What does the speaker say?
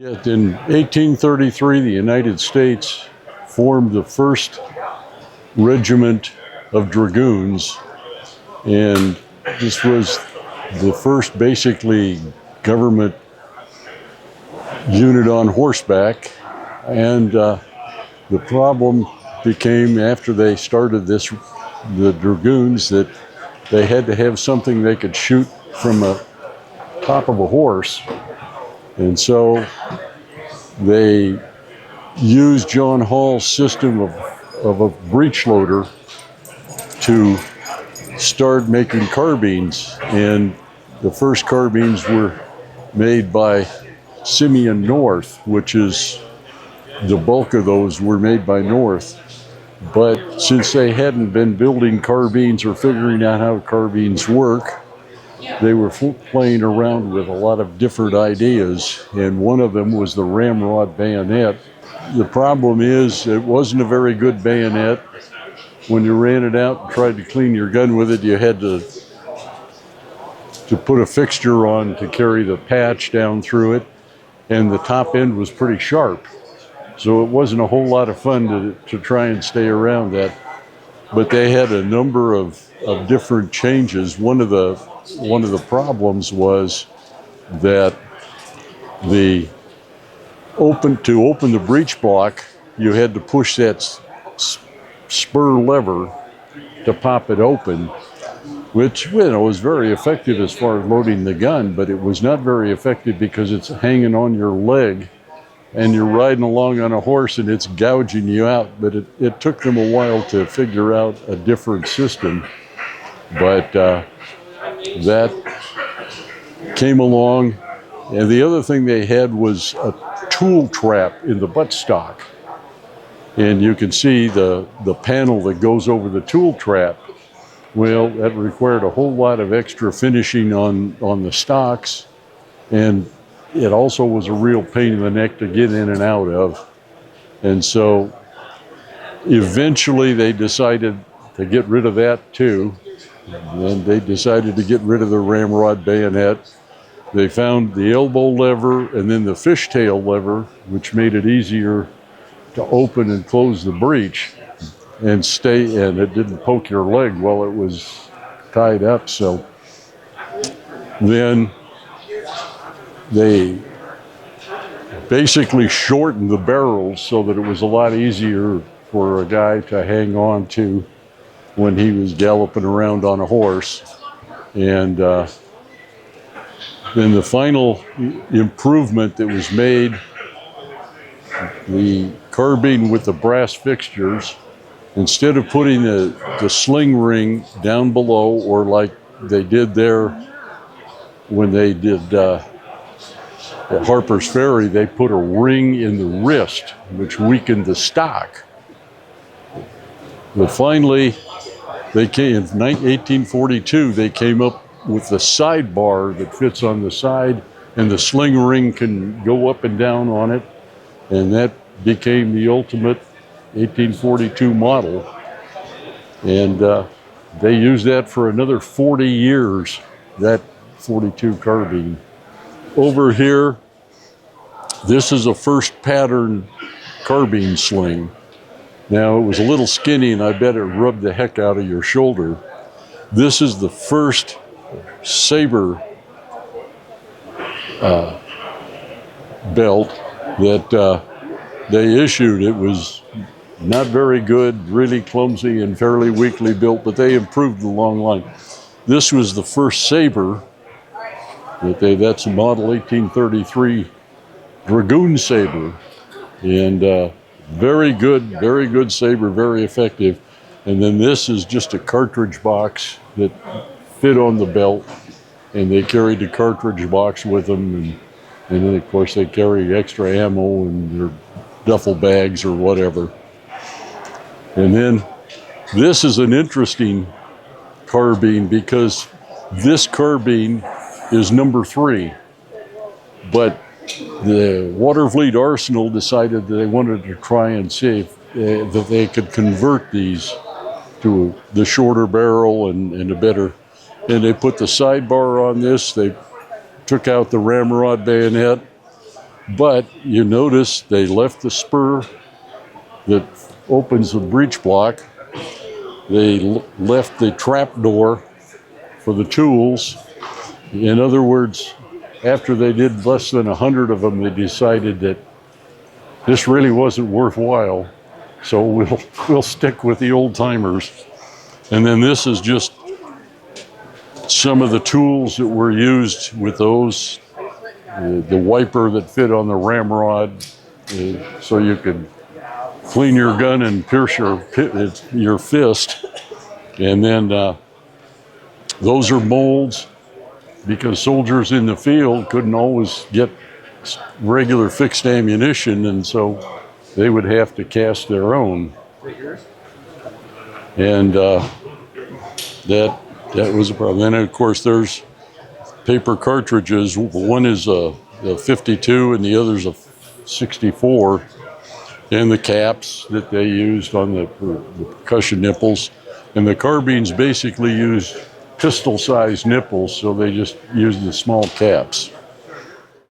Yet in 1833, the United States formed the first regiment of dragoons, and this was the first basically government unit on horseback. And the problem became, after they started this, the dragoons, that they had to have something they could shoot from the top of a horse. And so they used John Hall's system of a breech loader to start making carbines. And the first carbines were made by Simeon North, which is the bulk of those were made by North. But since they hadn't been building carbines or figuring out how carbines work, they were playing around with a lot of different ideas, and one of them was the ramrod bayonet. The problem is it wasn't a very good bayonet. When you ran it out and tried to clean your gun with it, you had to put a fixture on to carry the patch down through it, and the top end was pretty sharp. So it wasn't a whole lot of fun to try and stay around that. But they had a number of different changes. One of the problems was that to open the breech block, you had to push that spur lever to pop it open, which was very effective as far as loading the gun, but it was not very effective because it's hanging on your leg and you're riding along on a horse and it's gouging you out. But it took them a while to figure out a different system. But that came along. And the other thing they had was a tool trap in the buttstock. And you can see the panel that goes over the tool trap. Well, that required a whole lot of extra finishing on the stocks. And it also was a real pain in the neck to get in and out of. And so eventually they decided to get rid of that too. And they decided to get rid of the ramrod bayonet. They found the elbow lever and then the fishtail lever, which made it easier to open and close the breech and it didn't poke your leg while it was tied up. So then they basically shortened the barrels so that it was a lot easier for a guy to hang on to when he was galloping around on a horse. And then the final improvement that was made, the carbine with the brass fixtures, instead of putting the sling ring down below, or like they did there when they did at Harper's Ferry, they put a ring in the wrist, which weakened the stock. But finally, in 1842, they came up with the sidebar that fits on the side, and the sling ring can go up and down on it, and that became the ultimate 1842 model. And they used that for another 40 years, that 42 carbine. Over here, this is a first pattern carbine sling. Now, it was a little skinny, and I bet it rubbed the heck out of your shoulder. This is the first saber belt that they issued. It was not very good, really clumsy and fairly weakly built, but they improved the long line. This was the first saber that's a model 1833 dragoon saber, and very good saber, very effective. And then this is just a cartridge box that fit on the belt, and they carried the cartridge box with them, and then of course they carry extra ammo in their duffel bags or whatever. And then this is an interesting carbine, because this carbine is number 3, but the Waterfleet Arsenal decided that they wanted to try and see that they could convert these to the shorter barrel and a better. And they put the sidebar on this. They took out the ramrod bayonet. But you notice they left the spur that opens the breech block. They left the trap door for the tools. In other words, after they did less than 100 of them, they decided that this really wasn't worthwhile, so we'll stick with the old timers. And then this is just some of the tools that were used with those. The wiper that fit on the ramrod, so you could clean your gun and pierce your fist. And then those are molds, because soldiers in the field couldn't always get regular fixed ammunition, and so they would have to cast their own. And that was a problem. Then of course there's paper cartridges. One is a 52 and the other's a 64, and the caps that they used on the percussion nipples. And the carbines basically used pistol-sized nipples, so they just used the small caps.